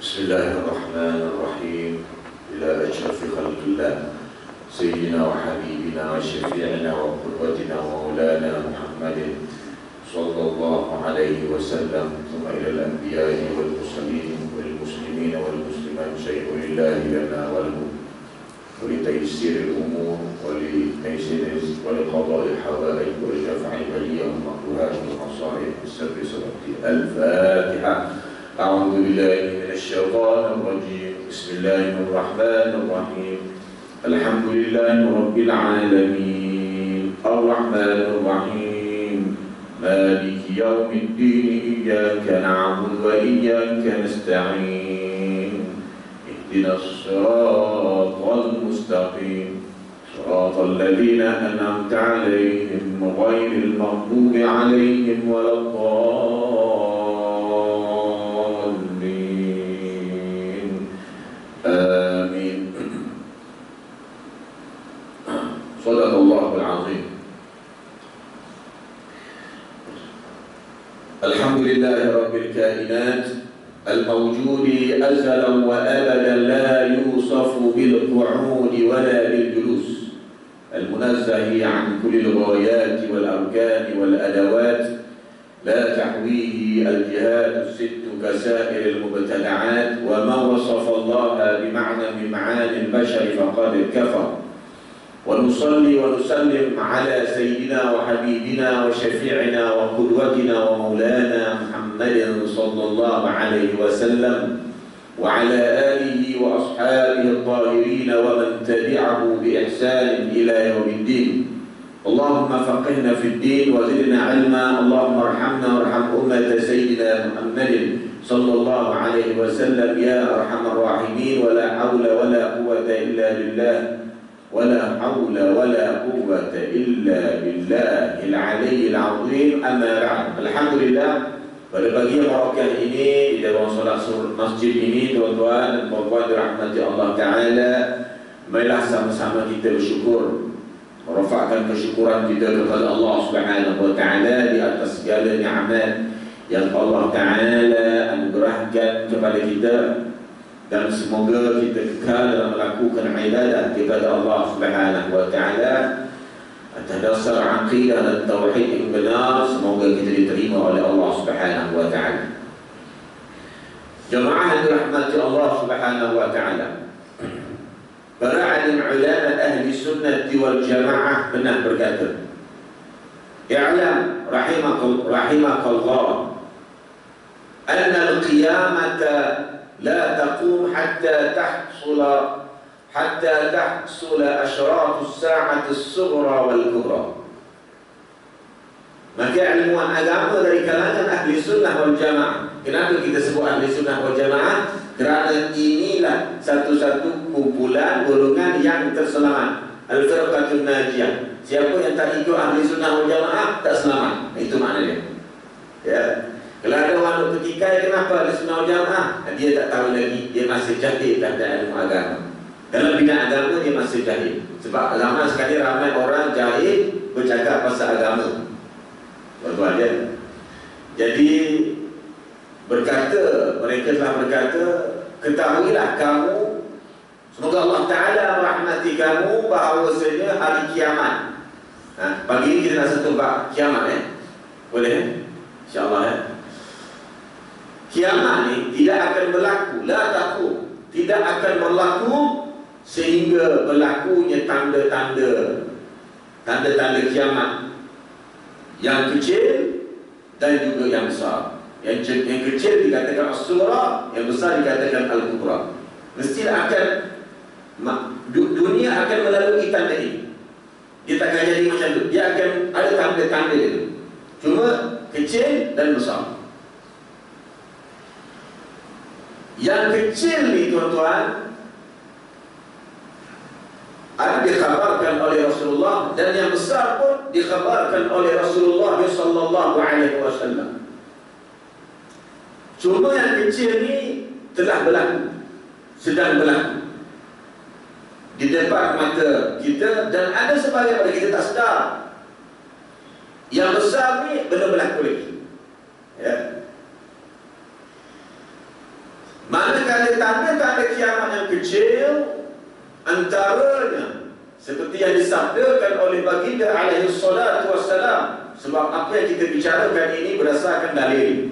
بسم الله الرحمن الرحيم. إلى أشرف خلق الله سيدنا وحبيبنا وشفيعنا وقدوتنا ومولانا محمد صلى الله عليه وسلم، ثم إلى الأنبياء والمرسلين والمسلمين والمسلمات، شيء لله لنا ولهم ولتيسير الأمور ولقضاء الحوائج ولدفع البلية والمكروهات والمصائب بالسر صلاتي الفاتحة. أعوذ بالله من الشيطان الرجيم. بسم الله الرحمن الرحيم. الحمد لله رب العالمين الرحمن الرحيم مالك يوم الدين إياك نعبد وإياك نستعين اهدنا الصراط المستقيم صراط الذين أنعمت عليهم غير المغضوب عليهم ولا الضالين آمين. صدق الله العظيم. الحمد لله رب الكائنات الموجود أزلا وأبدا، لا يوصف بالقعود ولا بالجلوس، المنزه عن كل الغايات والأركان والأدوات، لا تحويه الجهات الست كسائر المبتدعات، ومن وصف الله بمعنى من معاني البشر فقد كفر. ونصلي ونسلم على سيدنا وحبيبنا وشفيعنا وقدوتنا ومولانا محمد صلى الله عليه وسلم وعلى آله وأصحابه الطاهرين ومن تبعه بإحسان إلى يوم الدين. اللهم فقهنا في الدين وزدنا علما. اللهم ارحمنا وارحم أمة سيدنا محمد صلى الله عليه وسلم يا أرحم الراحمين. ولا حول ولا قوة إلا بالله، ولا حول ولا قوة إلا بالله العلي العظيم. أما بعد. Alhamdulillah, pada pagi yang barakah ini di dalam solat masjid ini, tuan-tuan dan puan-puan dirahmati Allah Ta'ala, marilah sama-sama kita bersyukur, merafakkan kesyukuran kita kepada Allah Subhanahu Wa Ta'ala di atas segala nikmat yang Allah Ta'ala anugerahkan kepada kita, dan semoga kita kekal dalam melakukan ibadah kepada Allah Subhanahu Wa Ta'ala atas dasar aqidah dan tauhid yang benar. Semoga kita diterima oleh Allah Subhanahu Wa Ta'ala. Jemaah yang dirahmati Allah Subhanahu Wa Ta'ala, para alim ulama ahli sunnah wal jamaah pernah berkata, "I'lam rahimakallah anna al-qiyamata لا تقوم حتى تحصل أشراط الساعة الصغرى والكبرى." Maka ilmuwan agama dari kalangan ahli sunnah wal jamaah. Kenapa kita sebut ahli sunnah wal jamaah? Kerana inilah satu-satu kumpulan golongan yang terselamat, al-firqatun najiyah. Siapa yang tak ikut ahli sunnah wal jamaah tak selamat. Itu maknanya. Ya. Kalau ada orang bertikai, kenapa ahli sunnah wal jamaah? Dia tak tahu lagi, dia masih jahil terhadap ilmu agama. Dalam bidang agama dia masih jahil. Sebab zaman sekali ramai orang jahil bercakap pasal agama. Tuan-tuan dia. Jadi mereka telah berkata, ketahuilah kamu, semoga Allah Ta'ala merahmati kamu, bahawasanya hari kiamat. Pagi ini kita nak sentuh bab kiamat. Boleh? InsyaAllah. Kiamat ni tidak akan berlaku, la takut, tidak akan berlaku sehingga berlakunya tanda-tanda kiamat yang kecil dan juga yang besar. Yang kecil dikatakan as-sughra, yang besar dikatakan al-kubra. Mesti akan dunia akan melalui tanda ini. Dia takkan jadi macam tu. Dia akan ada tanda-tanda itu. Cuma kecil dan besar. Yang kecil ni tuan-tuan ada dikhabarkan oleh Rasulullah, dan yang besar pun dikhabarkan oleh Rasulullah sallallahu alaihi wasallam. Cuma yang kecil ni telah berlaku, sedang berlaku di depan mata kita, dan ada sebahagian pada kita tak sedar. Yang besar ni belum berlaku lagi. Ya. Manakala tanda-tanda kiamat yang kecil antaranya seperti yang disabdakan oleh baginda alaihi salatu wassalam. Sebab apa yang kita bicarakan ini berdasarkan dalil.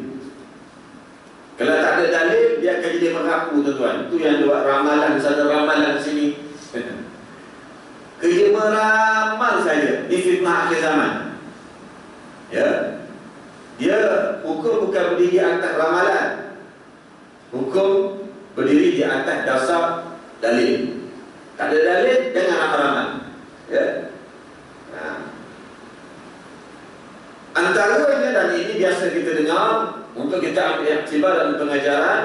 Kalau tak ada dalil, dia akan jadi mengaku, tuan-tuan. Itu yang buat ramalan sana, ramalan sini. Kerja meramal saja di fitnah akhir zaman. Ya, dia hukum bukan berdiri di atas ramalan. Hukum berdiri di atas dasar dalil. Tak ada dalil, jangan ramal-ramal. Ya. Antaranya, dan ini biasa kita dengar untuk kita ambil iktibar dalam pengajaran,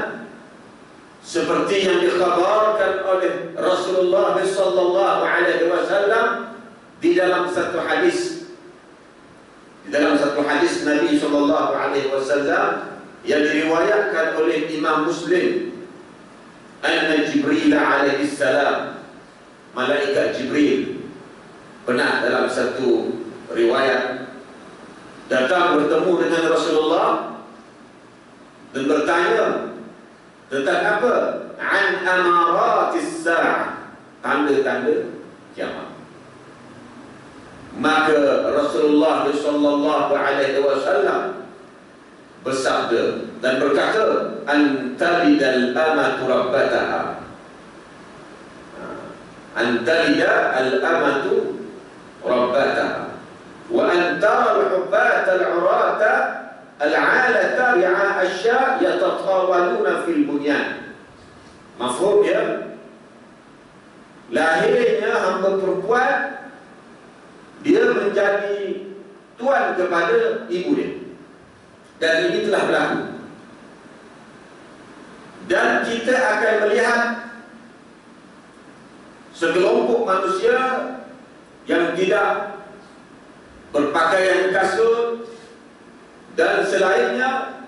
seperti yang dikhabarkan oleh Rasulullah sallallahu alaihi wasallam di dalam satu hadis. Di dalam satu hadis Nabi sallallahu alaihi wasallam yang diriwayatkan oleh Imam Muslim, anna Jibril alaihi salam, malaikat Jibril pernah dalam satu riwayat datang bertemu dengan Rasulullah dan bertanya tentang apa? An amaratis sa'ah, tanda-tanda kiamat. Maka Rasulullah sallallahu alaihi wasallam bersabda dan berkata, antalidal amatu rabbataha, antalida al-amatu rabbataha wa antara al-hubbata al-urata al-alata ri'a asya yatatawaluna fil bunyan. Mafhum ya? Lahirnya hamba perempuan, dia menjadi tuan kepada ibu dia, dan ini telah berlaku. Dan kita akan melihat sekelompok manusia yang tidak berpakaian kasut dan selainnya.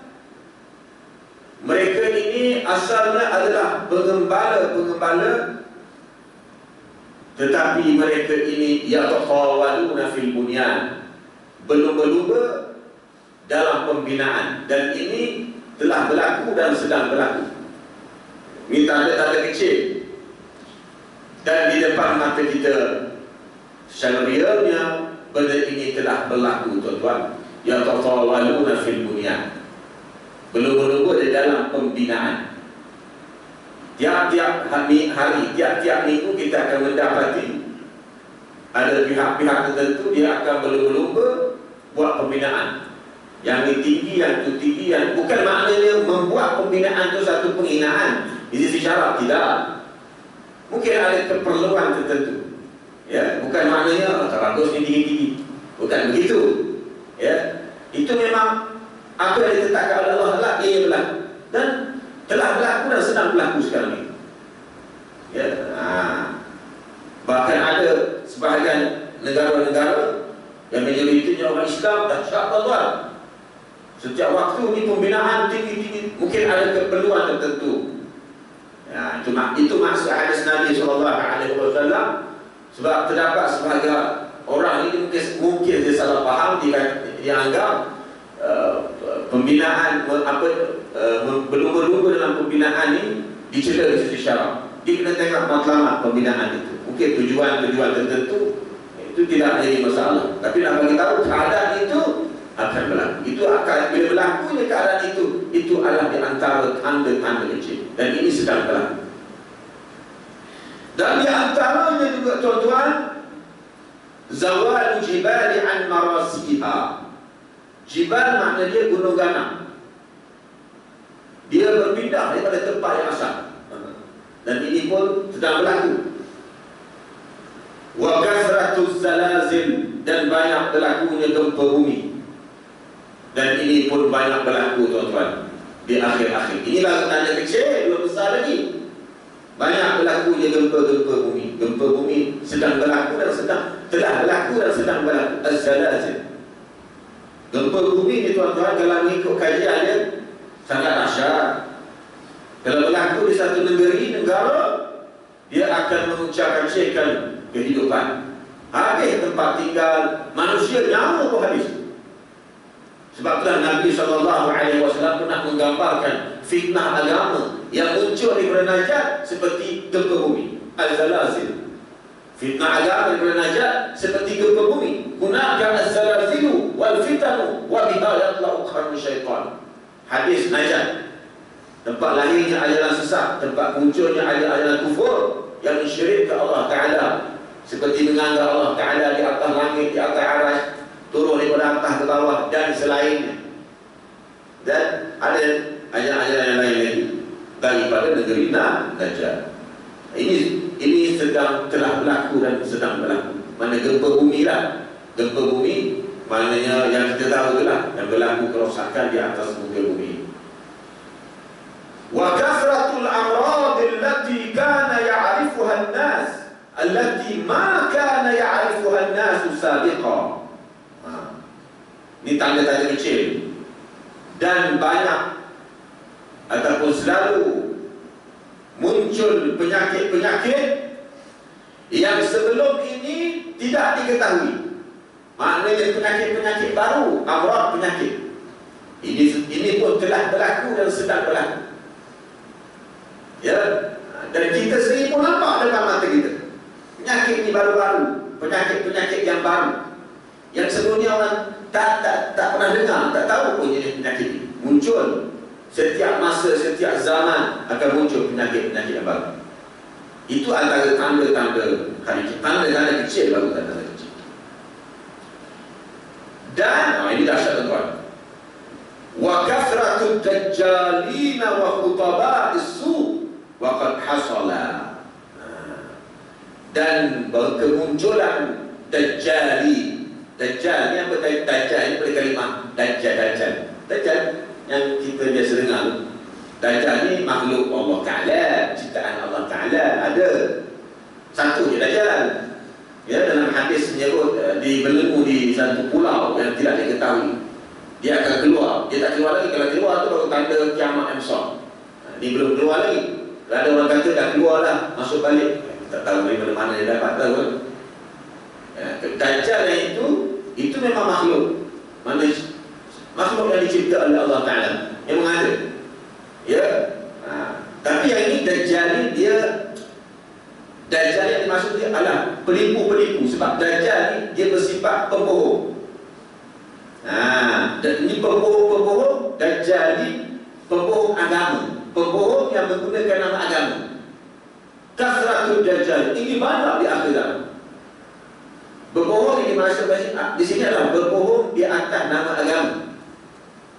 Mereka ini asalnya adalah pengembala-pengembala, tetapi mereka ini yatawaluna fil bunyan, berlumba-lumba dalam pembinaan, dan ini telah berlaku dan sedang berlaku. Ini tanda-tanda kecil, dan di depan mata kita secara realnya benda ini telah berlaku, tuan-tuan. Yatawaluna fil bunyan, berlumba-lumba di dalam pembinaan. Tiap-tiap hari, tiap-tiap minggu kita akan mendapati ada pihak-pihak tertentu dia akan berlumba-lumba buat pembinaan. Yang ini tinggi, yang itu tinggi, yang bukan maknanya membuat pembinaan itu satu penghinaan di sisi syarak, tidak. Mungkin ada keperluan tertentu. Ya, bukan maknanya tak bagus ni tinggi-tinggi. Bukan begitu. Ya, itu memang apa yang ditetapkan oleh Allah lah, ia berlaku dan telah berlaku dan sedang berlaku sekarang ini. Ya, bahkan ada sebahagian negara-negara yang majoritinya orang Islam dah syak-Allah. Setiap waktu ni pembinaan tinggi-tinggi, mungkin ada keperluan tertentu. Ya, itu maksud hadis Nabi SAW. Sebab terdapat sebahagian orang ini mungkin dia salah faham, dia anggap pembinaan berlumba-lumba dalam pembinaan ini dicela di sisi syarak. Dia kena tengok matlamat pembinaan itu. Mungkin tujuan-tujuan tertentu itu tidak menjadi masalah. Tapi nak bagi tahu keadaan itu akan berlaku. Itu akan, bila berlakunya keadaan itu adalah di antara tanda-tanda kecil, dan ini sedang berlaku. Dan di antaranya juga, tuan-tuan, zawal jibali an marasiha. Jibal makna dia gunung ganang. Dia berpindah daripada tempat yang asal. Dan ini pun sedang berlaku. Wa kasratuz zalazil, dan banyak berlakunya gempa bumi. Dan ini pun banyak berlaku, tuan-tuan, di akhir-akhir. Ini baru tanda kecil, belum besar lagi. Banyak berlakunya gempa-gempa bumi. Gempa bumi sedang berlaku dan telah berlaku dan sedang berlaku. Az-zalazil. Gempa bumi ni, tuan-tuan, kalau mengikut kajian dia sangat dahsyat. Kalau berlaku di satu negara, dia akan mengucapkan kehidupan. Habis tempat tinggal, manusia nyawa pun habis. Sebab itulah Nabi SAW pernah menggambarkan fitnah agama yang muncul daripada Najat seperti gempa bumi, al-zalazil. Fitnah agama daripada Najat seperti gempa bumi. Hunaka az-zalazilu wal fitanu wa biha yatlau qarnu syaitan. Hadis Najat, tempat lahirnya ajaran sesat, tempat munculnya ajaran kufur yang syirik ke Allah Ta'ala, seperti menganggap Allah Ta'ala di atas langit, di atas arasy, turun daripada atas ke bawah dan selainnya. Dan ada ajaran-ajaran yang lain lagi daripada negeri Najat. Ini sedang telah berlaku dan sedang berlaku. Mana gempa bumi lah. Gempa bumi maknanya yang kita tahu itulah yang berlaku kerosakan di atas muka bumi. Wa kasratul amrad allati kana ya'rifuha an-nas allati ma kana ya'rifuha an-nas sabiqa. Ini tanda-tanda kecil. Dan banyak ataupun selalu muncul penyakit-penyakit yang sebelum ini tidak diketahui. Maknanya penyakit-penyakit baru, amrad penyakit. Ini pun telah berlaku dan sedang berlaku. Ya, dan kita sendiri pun nampak depan mata kita. Penyakit ini baru-baru, penyakit-penyakit yang baru, yang sebelumnya orang tak pernah dengar, tak tahu pun jenis penyakit ini. Muncul setiap masa, setiap zaman akan muncul penyakit-penyakit yang baru. Itu antara tanda-tanda tanda-tanda kecil, baru tanda-tanda kecil. Dan ini dahsyat tuan. Wa kasratud dajjalina wa khutaba'is su' wa qad hasala. Dan kemunculan dajjali. Dajjal ni apa? Dajjal ni pada kalimah Dajjal yang kita biasa dengar. Dajjal ni makhluk Allah Ta'ala, ciptaan Allah Ta'ala. Ada satu je Dajjal. Ya, dalam hadis menyebut dibelenggu di satu pulau yang tidak diketahui. Dia akan keluar. Dia tak keluar lagi. Kalau keluar tu baru tanda kiamat yang besar. Dia belum keluar lagi. Kalau ada orang kata dah keluar dah, masuk balik, tak tahu dari mana dia dapat tahu kan. Dajjal yang itu memang makhluk. Makhluk yang dicipta oleh Allah Ta'ala, yang mengada. Ya. Tapi yang ini Dajjal ni Dajjal yang dimaksud dia adalah penipu-penipu. Sebab Dajjal ni dia bersifat pembohong. Dan ini pembohong. Dajjal ni pembohong agama, pembohong yang menggunakan nama agama. Kasratul Dajjal ini banyak di akhir zaman. Berbohong ini maksudnya di sini adalah berbohong di atas nama agama,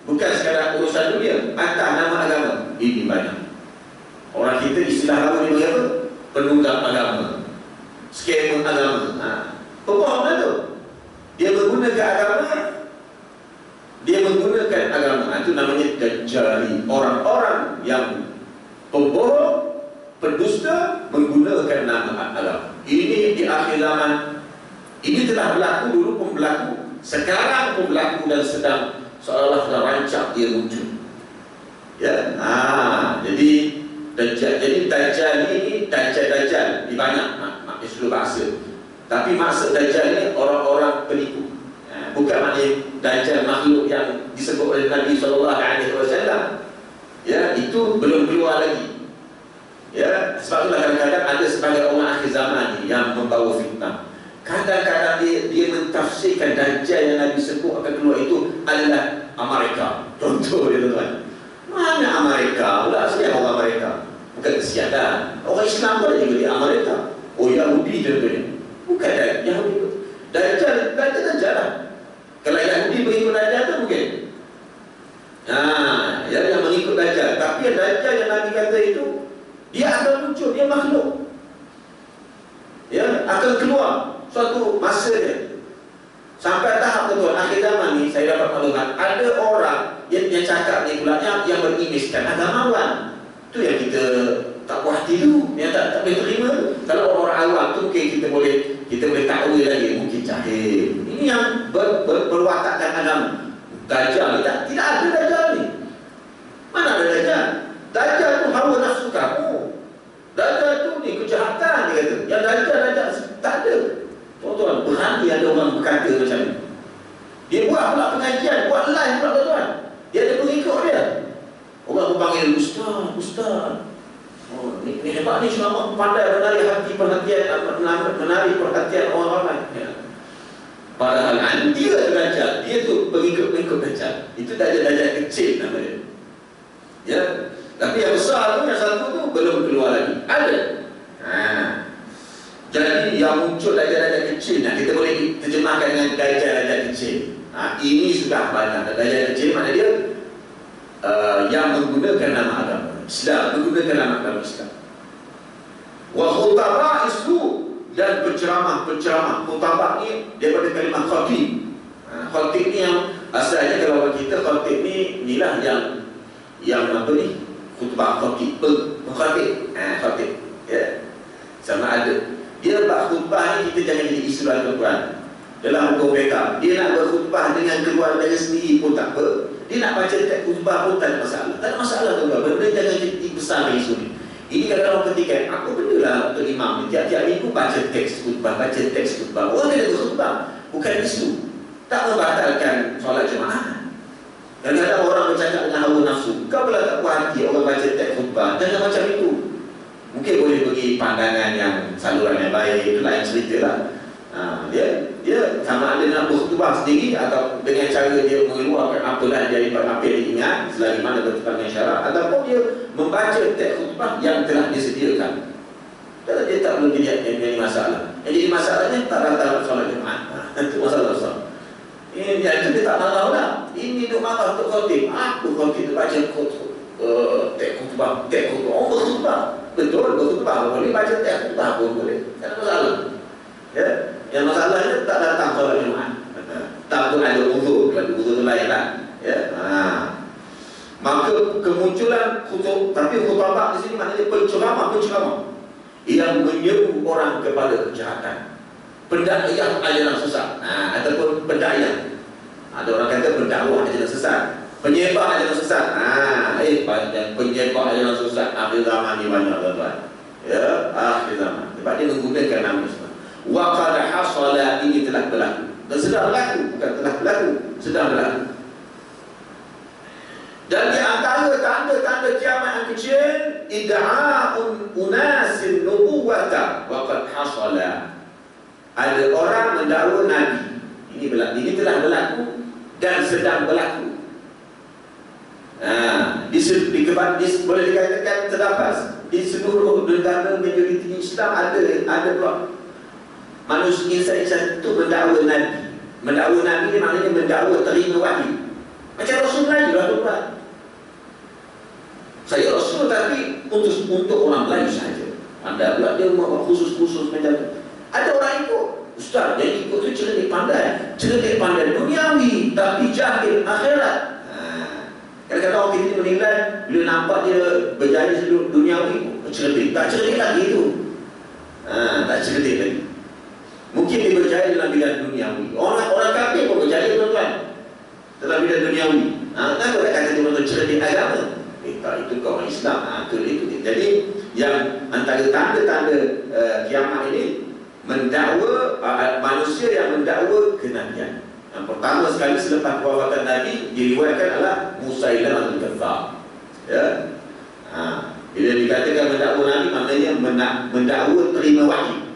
bukan sekadar urusan dunia, atas nama agama. Ini banyak. Orang kita istilah lalu ni apa? Penunggang agama, skema agama. Pembohong itu dia menggunakan agama. Itu namanya Dajjali. Orang-orang yang pembohong, pendusta, menggunakan nama agama. Ini di akhir zaman. Ini telah berlaku, dulu pun berlaku, sekarang pun berlaku, dan sedang seolah-olah sudah rancang dia muncul. Ya, jadi Dajjal ini Dajjal di banyak seluruh bahasa. Tapi maksud Dajjal ini orang-orang penipu. Bukan maknanya Dajjal makhluk yang disebut oleh Nabi SAW. Ya, itu belum keluar lagi. Ya, sebab itulah kadang-kadang ada sebagai orang akhir zaman ni yang membawa fitnah. Kadang-kadang dia mentafsirkan Dajjal yang Nabi sebut akan keluar itu adalah Amerika. Contoh dia tuan. Mana Amerika? Pula saya orang Amerika. Bukan kesianan. Orang Islam pun juga di Amerika. Oh, Yahudi contohnya. Bukan Yahudi. Dajjal lah. Kalau Yahudi mengikut Dajjal tu mungkin. Yang mengikut Dajjal. Tapi Dajjal yang Nabi kata itu, dia akan muncul, dia makhluk. Ya, akan keluar suatu masa dia. Sampai tahap tuan, akhir zaman ni saya dapat maklumat, ada orang yang cakap ni pula yang berimiskan agamawan. Itu yang kita tak puas hati tu, yang tak boleh terima. Kalau orang awam tu mungkin kita boleh takwil lagi, mungkin jahil. Ini yang berwatakkan agama. Dajjal ni tidak ada Dajjal ni. Mana ada Dajjal? Dajjal tu hawa nafsu kamu. Dajjal tu ni kejahatan, dia kata. Yang Dajjal tak ada. Tuan-tuan, berhenti ada orang berkata macam ni. Dia buat pula pengajian, buat live pula tuan-tuan. Dia ada pengikut dia. Orang panggil Ustaz. Oh, ni hebat ni ceramah, pandai menarik menarik perhatian orang ramai. Ya. Padahal dia belajar, dia tu pengikut belajar. Itu darjah kecil nama dia. Ya. Tapi yang besar tu, yang satu tu belum keluar lagi. Ada. Jadi yang muncul darjah kecil, kita boleh terjemahkan dengan darjah kecil. Ini sudah banyak. Darjah kecil mana dia? Yang menggunakan nama agama Islam, menggunakan nama agama Islam. Wa khutbah isu, dan penceramah. Khutbah ni daripada kalimah khatib. Khatib ni yang asalnya kalau kita khatib ni inilah yang apa ni? Khutbah khatib. Khatib. Ya. Sama ada. Dia khutbah ni kita jangan jadi isu Al-Quran. Dalam hukum mereka, dia nak berkhutbah dengan keluarga sendiri pun tak apa. Dia nak baca teks khutbah pun tak ada masalah. Tak ada masalah tuan-tuan. Benda jangan jadi besar isu ni. Ini kadang-kadang ketika apa benda lah untuk imam ni. Tiap-tiap minggu baca teks khutbah. Orang kena berkhutbah, bukan isu. Tak membatalkan solat jemaah. Kadang-kadang orang bercakap dengan hawa nafsu. Kau pula tak puas hati orang baca teks khutbah. Jangan macam itu. Mungkin boleh bagi pandangan yang saluran yang baik, itu lain cerita lah. Dia sama ada nak berkhutbah sendiri atau dengan cara dia mengeluarkan apalah daripada apa yang diingat selagi mana bertentangan dengan syarak, ataupun dia membaca teks khutbah yang telah disediakan. Kalau dia tak belum jadi masalah. Yang jadi masalahnya tak datang solat Jumaat. Itu masalah besar. Ini dia tak marah lah. Ini duk marah untuk khotib. Apa khotib tu baca teks khutbah? Orang berkhutbah. Betul, berkhutbah boleh, baca teks khutbah pun boleh. Tak ada masalah. Ya. Yang masalahnya tak datang solat Jumaat. Tak pun ada uzur tu lain lah. Ya. Maka kemunculan tapi khutbah di sini maknanya penceramah yang menyeru orang kepada kejahatan, pendakwah ajaran sesat, ataupun pendakwah. Ada orang kata pendakwah ajaran sesat, penyebar ajaran sesat. Penyebar ajaran sesat akhir zaman ni banyak tuan-tuan. Ya, akhir zaman. Sebab dia menggunakan nama Islam. Wa qad hasala, ini telah berlaku. Dan sedang berlaku, bukan telah berlaku, sedang berlaku. Dan di antara tanda-tanda kiamat yang kecil, id'a'un unasin nubuwata wa qad hasala. Ada orang mendakwa Nabi. Ini telah berlaku dan sedang berlaku. Boleh dikatakan terdapat di seluruh negara majoriti Islam ada pula manusia insan itu mendakwa Nabi. Mendakwa Nabi ni maknanya mendakwa terima wahyu. Macam Rasul Melayu lah tuan. Saya Rasul tapi untuk orang Melayu saja. Anda pula dia khusus macam tu. Ada orang ikut. Ustaz, yang ikut tu cerdik pandai duniawi tapi jahil akhirat. Kadang-kadang orang kita menilai bila nampak dia berjaya seluruh duniawi, cerdik. Tak cerdik lagi tu. Tak cerdik lagi. Mungkin dia berjaya dalam bidang duniawi. Orang kafir pun berjaya tuan-tuan dalam bidang duniawi. Kenapa tak kata dia betul cerdik agama? Tak, itu kau orang Islam. Itu. Jadi yang antara tanda-tanda kiamat ini mendakwa manusia yang mendakwa kenabian. Yang pertama sekali selepas kewafatan Nabi diriwayatkan adalah Musailamah al-Kadzdzab. Ya. Bila dikatakan mendakwa Nabi maknanya mendakwa terima wahyu.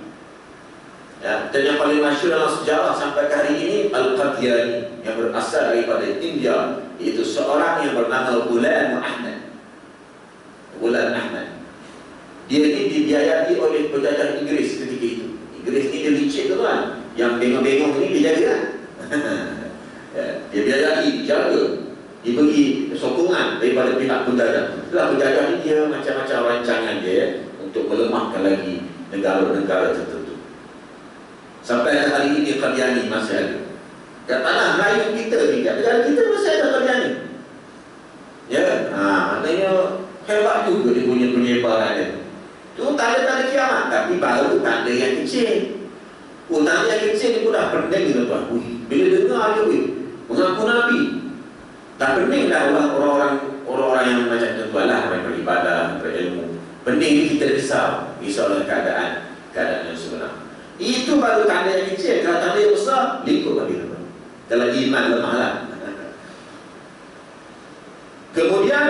Ya, dan yang paling masyhur dalam sejarah sampai ke hari ini Al-Qadiani yang berasal daripada India, iaitu seorang yang bernama Ghulam Ahmad. Dia ini dibiayai oleh penjajah Inggeris ketika itu. Inggeris ni dia licik tu kan, yang bengong-bengong ni dia jaga. Dia biayai, dijaga, diberi sokongan daripada pihak penjajah. Setelah penjajah ni dia macam-macam rancangan dia untuk melemahkan lagi negara-negara tertentu. Sampai hari ini Qadiani masih ada. Kat tanah Melayu kita ni, kat negara kita masih ada Qadiani. Ya, maknanya hebat juga dia punya penyebaran dia. Tu tanda-tanda kiamat, tapi baru tanda yang kecil. Tanda yang kecil ni pun dah pening tuan-tuan. Bila dengar dia mengaku Nabi, dah pening dah orang-orang yang macam tuan-tuan lah, orang beribadah, berilmu. Pening ni kita risau dengan keadaan yang sebenar. Itu baru tanda yang kecil. Kalau tanda yang besar, lingkup lagi. Kalau iman lemah lah. Kemudian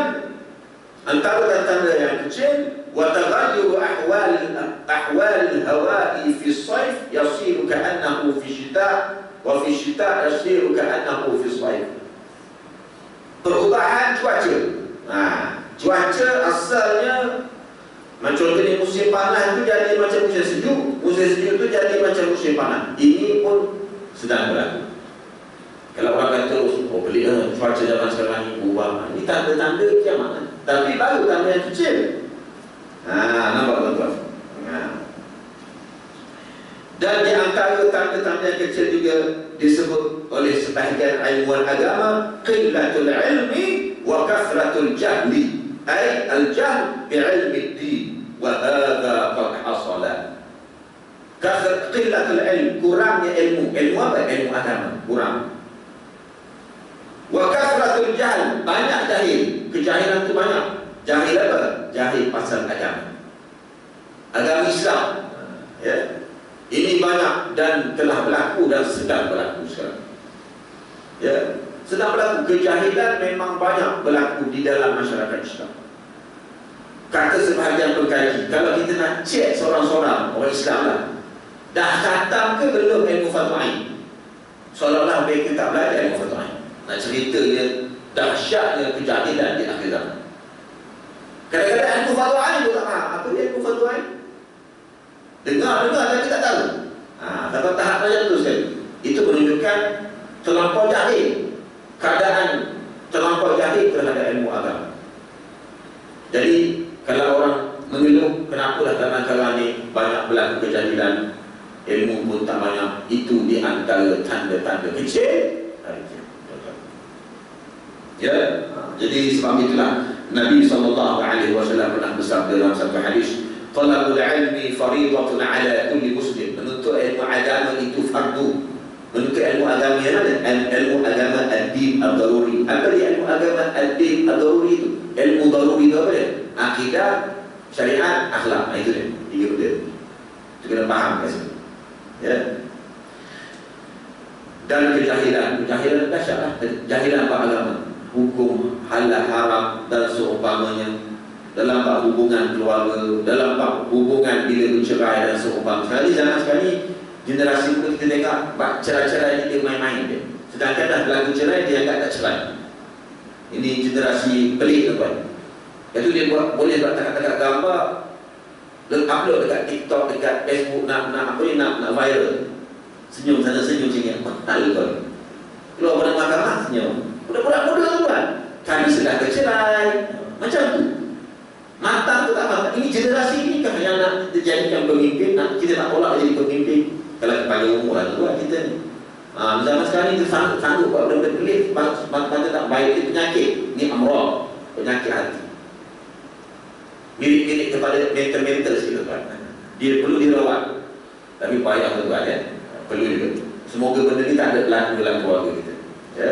Antara tanda yang kecil, wa taghayyur ahwal al-hawa'i fi as-sayf yasiru ka'annahu fi syita' wa fi syita' yasiru ka'annahu fi as-sayf. Perubahan cuaca. Cuaca asalnya macam ni, musim panas itu jadi macam musim sejuk, musim sejuk itu jadi macam musim panas. Ini pun sedang berlaku. Kalau orang kata, oh pelik cuaca zaman sekarang ini berubah, ini tanda-tanda kiamat. Tapi baru tanda yang kecil. Nampak tuan-tuan? Dan di antara tanda-tanda yang kecil juga disebut oleh sebahagian ilmuwan agama, qillatul ilmi wa kathratul jahli. Ay al-jahl bi'ilmi ad-din, wa hadha qad hasala. Qillatul ilm, kurangnya ilmu. Ilmu apa? Ilmu agama, kurang. Wa kathratul jahl, banyak jahil. Kejahilan itu banyak. Jahil apa? Jahil pasal agama, agama Islam. Ya. Ini banyak dan telah berlaku dan sedang berlaku sekarang. Ya, sedang berlaku. Kejahilan memang banyak berlaku di dalam masyarakat Islam. Kata sebahagian pengkaji, kalau kita nak cek seorang-seorang orang Islam lah, dah khatam ke belum ilmu fatwa'i, seolah-olah mereka tak belajar ilmu fatwa'i. Nak cerita dia dahsyatnya kejahilan di akhir zaman. Kadang-kadang ilmu fatwa'i pun tak faham. Apa dia ilmu fatwa'i? Dengar tapi tak tahu. Sampai tahap macam tu sekali. Itu menunjukkan terlampau jahil. Keadaan terlampau jahil terhadap ilmu agama. Jadi kalau orang mengeluh kenapalah kadang-kadang ni banyak berlaku kejahilan, ilmu pun tak banyak, itu di antara tanda-tanda kecil. Ya, jadi sebab itulah Nabi SAW pernah bersabda dalam satu hadis, talabul ilmi faridatun ala kulli muslim. Menuntut ilmu agama itu fardu. Menuntut ilmu agama yang mana? Ilmu agama ad-din ad-daruri. Apa dia ilmu agama ad-din ad-daruri itu? Ilmu daruri itu apa dia? Akidah, syariat, akhlak. Itu dia. Tiga benda. Itu kena faham guys. Ya. Dan kejahilan dahsyatlah. Kejahilan apa agama? Hukum halal haram dan seumpamanya, dalam bab hubungan keluarga, dalam bab hubungan bila bercerai dan seumpamanya. Sekali zaman sekarang ni generasi muda kita tengok bab cerai-cerai ni dia main-main dia. Sedangkan dah berlaku cerai dia anggap tak cerai. Ini generasi pelik tuan. Itu dia boleh buat takat-takat gambar, upload dekat TikTok, dekat Facebook, nak viral. Senyum sana senyum sini. Mahal tuan. Keluar pada mahkamah senyum. Budak-budak muda tuan. Kami sudah bercerai. Macam tu. Matang tu tak matang. Ini generasi ini kan yang nak dijadikan pemimpin. Kita nak tolak jadi pemimpin. Kalau panjang umur lah tuan kita ni. Zaman sekarang ni sanggup buat benda-benda pelik. Mata tak baik. Ini penyakit. Ini amrah. Penyakit hati. Mirip-mirip kepada mental sikit tuan. Dia perlu dirawat. Tapi payah tuan ya. Perlu juga. Semoga benda ni tak ada berlaku dalam keluarga kita. Ya.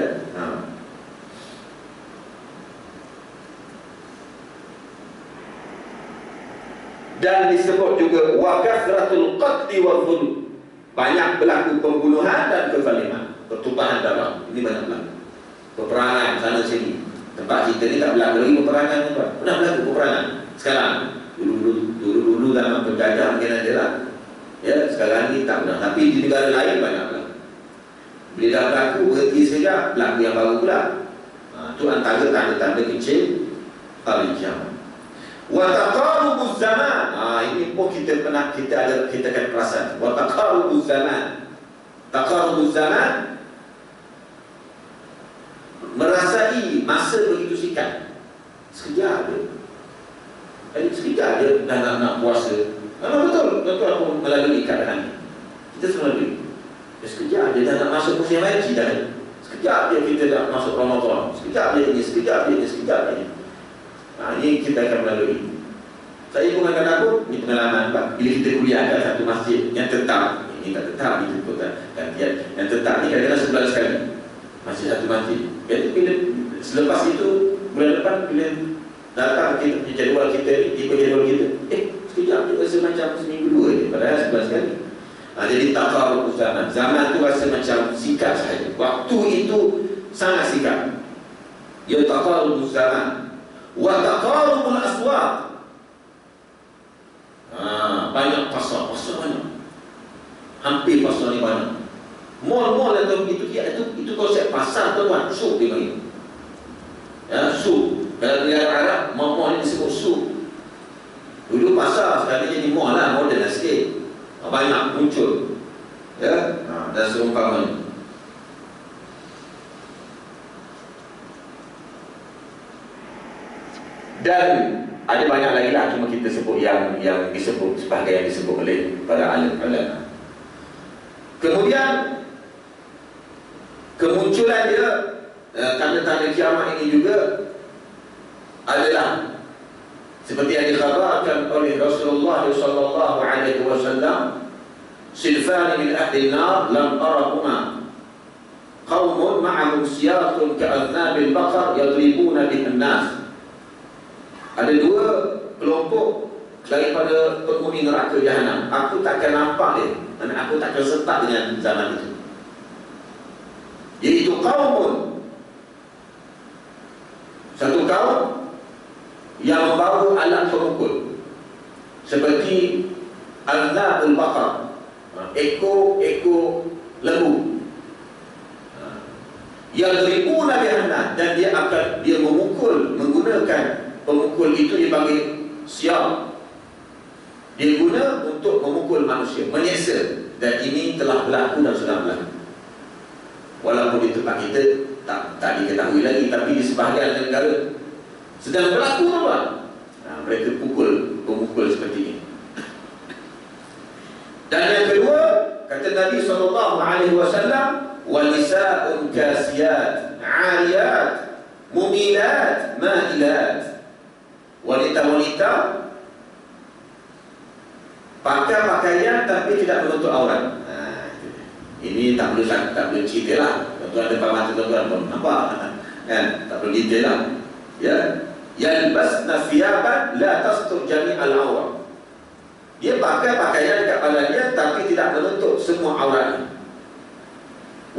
Dan disebut juga wa kathratul qatli wa dhulm. Banyak berlaku pembunuhan dan kezaliman, pertumpahan darah. Ini banyak berlaku. Peperangan sana sini. Tempat kita ni tak berlaku lagi peperangan tuan. Pernah berlaku peperangan. Sekarang dulu zaman penjajah mungkin ada lah. Ya, sekarang ni tak pernah. Tapi di negara lain banyak berlaku. Bila dah berlaku berhenti sekejap, berlaku yang baru pula. Itu antara tanda-tanda kecil hari kiamat. Wa taqarubuz zaman. Ini pun kita akan perasan. Wa taqarubuz zaman. Taqarubuz zaman, merasai masa begitu singkat. Sekejap je. Jadi sekejap je dah nak puasa. Memang betul. Tuan-tuan pun melalui keadaan ini. Kita semua melalui. Sekejap je dah nak masuk musim haji dah. Sekejap je kita dah masuk Ramadan. Sekejap je ini, sekejap je ini, sekejap je ini. Ini kita akan melalui. Saya pun akan takut. Ini pengalaman Pak. Bila kita kuliah kat satu masjid yang tetap, ini tak tetap, ini gantian. Yang tetap ni kadang-kadang sebulan sekali. Masih satu masjid. Jadi bila selepas itu bulan depan bila datang kita punya jadual kita, tiba jadual kita, sekejap je rasa macam seminggu dua je. Padahal sebulan sekali. Jadi taqarubuz zaman. Zaman tu rasa macam singkat sahaja. Waktu itu sangat singkat. Ya taqarubuz zaman. wa taqarubul aswaq. Banyak pasar banyak. Hampir pasar ni banyak. Mall-mall atau itu konsep pasar tuan, suk dia panggil. Ya, suk. Kalau di Arab, mall-mall ni disebut suk. Dulu pasar, sekarang jadi mall lah, modern lah sikit. Banyak muncul. Ya, dan seumpamanya. Dan ada banyak lagi lah, cuma kita sebut yang disebut sebagai yang disebut oleh para alim-ulama. Kemudian kemunculan dia, tanda-tanda kiamat ini juga adalah seperti yang dikhabarkan oleh Rasulullah sallallahu alaihi wasallam, "Silfani min ahli an-nar lam arahuma, qaumun ma'ahum siyatun ka'adnabil baqar yadribuna bihan nas." Ada dua kelompok daripada penghuni neraka Jahannam. Aku takkan nampak dia, dan aku takkan serta dengan zaman itu. Iaitu kaumun, satu kaum yang membawa alat pemukul seperti aznabul baqar, ekor lembu, yadribuna bihanna, dan dia memukul menggunakan pemukul itu dipanggil siap. Dia guna untuk memukul manusia, menyeksa, dan ini telah berlaku dan sudah berlaku. Walaupun di tempat kita tak diketahui lagi, tapi di sebahagian negara sedang berlaku tuan. Mereka pemukul seperti ini. Dan yang kedua, kata Nabi SAW, "Walisa'un kasiyat, 'ariyat, mumilat, ma'ilat." Wanita-wanita pakai pakaian tapi tidak menutup aurat. Ini tak perlu cerita lah. Tuan depan mata tuan pun nampak kan? Tak perlu detail lah. Ya, yalbasna thiyaban la tastur jami'al awrat. Dia pakai pakaian dekat badan dia tapi tidak menutup semua auratnya.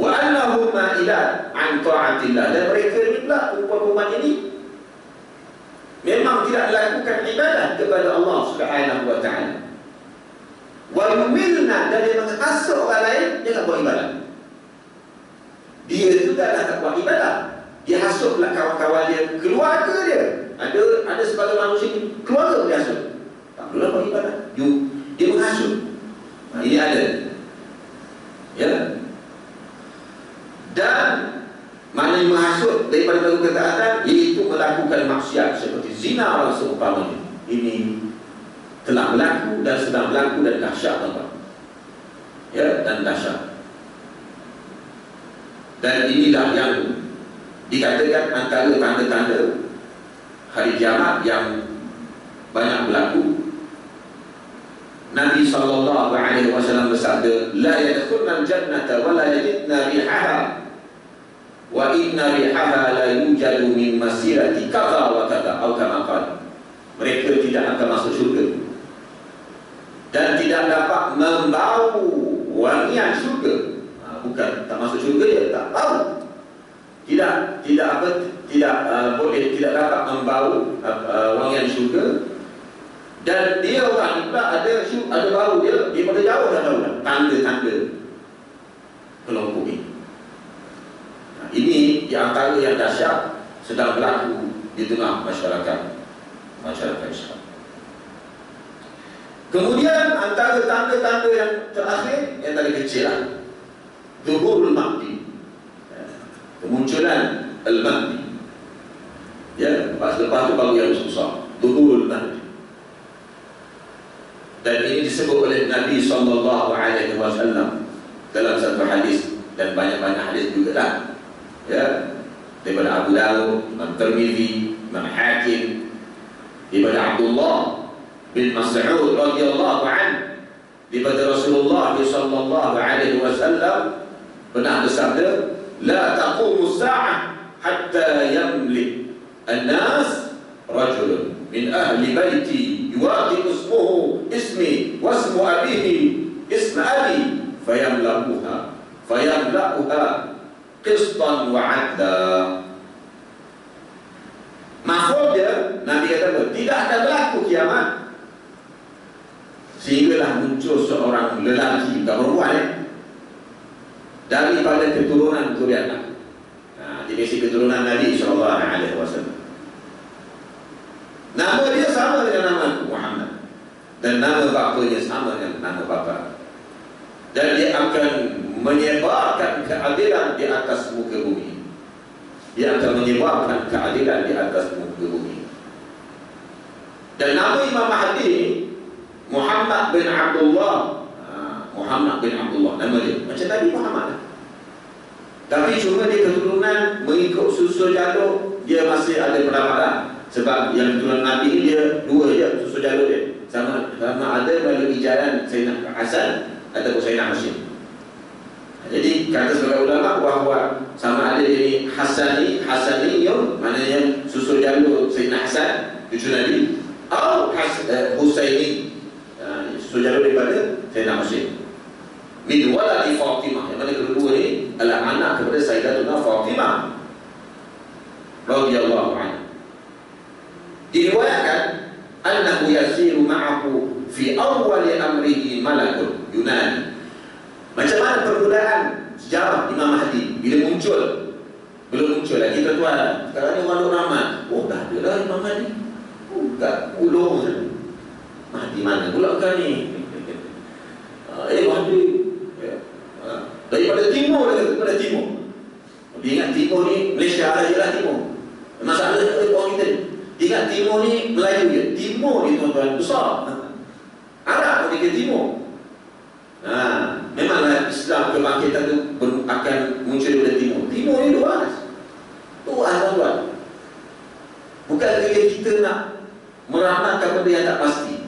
Wa annahum ma'ilat an ta'atillah, dan mereka ni pula perempuan-perempuan ini memang tidak melakukan ibadah kepada Allah Subhanahu wa ta'ala. Wa yumilna, dan dia menghasut orang lain, dia tak buat ibadah. Dia itu tak buat ibadah. Dia hasut pula kawan-kawan dia, keluarga dia. Ada sebagai manusia ni, keluarga dia hasut. Tak perlu buat ibadah. Dia menghasut. Ini ada. Ya. Dan mana yang menghasut daripada ketaatan, iaitu melakukan maksiat seperti zina dan seumpamanya. Ini telah berlaku dan sedang berlaku dan dahsyat, tuan-tuan. Ya, dan dahsyat. Dan inilah yang dikatakan antara tanda-tanda hari kiamat yang banyak berlaku. Nabi SAW bersabda, "La yadkhulna al-jannata wa la yajidna rihaha, wa inna rihaha la yujadu min masirati kadha wa kadha," atau kama qala. Mereka tidak akan masuk syurga dan tidak dapat membau wangian syurga. Bukan tak masuk syurga, dia tak bau. Tidak dapat membau wangian syurga. Dan dia orang pula ada bau dia daripada jauh dah tahu dah. Tanda-tanda kelompok ini. Ini di antara yang dahsyat sedang berlaku di tengah masyarakat Islam. Kemudian antara tanda-tanda yang terakhir, yang tadi kecil lah, Zuhurul Mahdi, kemunculan Al-Mahdi. Ya, lepas tu baru yang susah, Zuhurul Mahdi. Dan ini disebut oleh Nabi SAW dalam satu hadis, dan banyak-banyak hadis juga lah. Ya, daripada Abu Dawud, Imam Tirmidzi, Imam Hakim, daripada Abdullah bin Mas'ud radhiyallahu anhu, daripada Rasulullah SAW pernah bersabda, "La taqumu as-sa'ah hatta yamlik an-nas rajulun min ahli baiti yuwafiqu ismuhu ismi wa ismu abihi isma abi fayamla'uha qistan wa 'adla." Maksud dia, Nabi kata apa? Tidak akan berlaku kiamat. Sehinggalah muncul seorang lelaki, bukan perempuan daripada keturunan Nabi. Jenis keturunan Nabi SAW. Nama dia sama dengan nama Muhammad, dan nama bapanya sama dengan nama bapa. Dan dia akan menyebarkan keadilan di atas muka bumi. Dia akan menyebarkan keadilan di atas muka bumi. Dan nama Imam Mahdi Muhammad bin Abdullah. Muhammad bin Abdullah nama dia macam Nabi Muhammad, tapi cuma dia keturunan mengikut susul jalur. Dia masih ada perbedaan, sebab yang keturunan Nabi ni dia dua je susul jalur dia. Sama ada melalui jalan Sayyidina Hasan ataupun Sayyidina Hashim. Jadi kata sebagai ulama bahawa sama ada ini Hasaniyun, maknanya susul jalur Sayyidina Hasan cucu Nabi, atau Husaini, susul jalur daripada Sayyidina Hashim. Min waladi Fatimah, yang mana kedua ni adalah anak kepada Sayyidatuna Fatimah radhiyallahu anha. Diriwayatkan annahu yasiru ma'ahu fi awwal amrihi malakun Yunani. Macam mana permulaan sejarah Imam Mahdi bila muncul? Belum muncul lagi tuan-tuan. Sekarang ni orang ramai. Oh, dah ada lah Imam Mahdi. Oh, kat ulung saja. Mahdi mana pula kan ni? Mahdi daripada timur, daripada timur. Dia ingat timur ni Malaysia saja lah timur. Masalah orang kita ni. Dia ingat timur ni Melayu je. Timur ni tuan-tuan besar. Arab pun dia timur. Memanglah Islam kebangkitan tu akan muncul daripada timur. Timur ni luas. Luas tuan-tuan. Bukan kerja kita nak meramalkan benda yang tak pasti.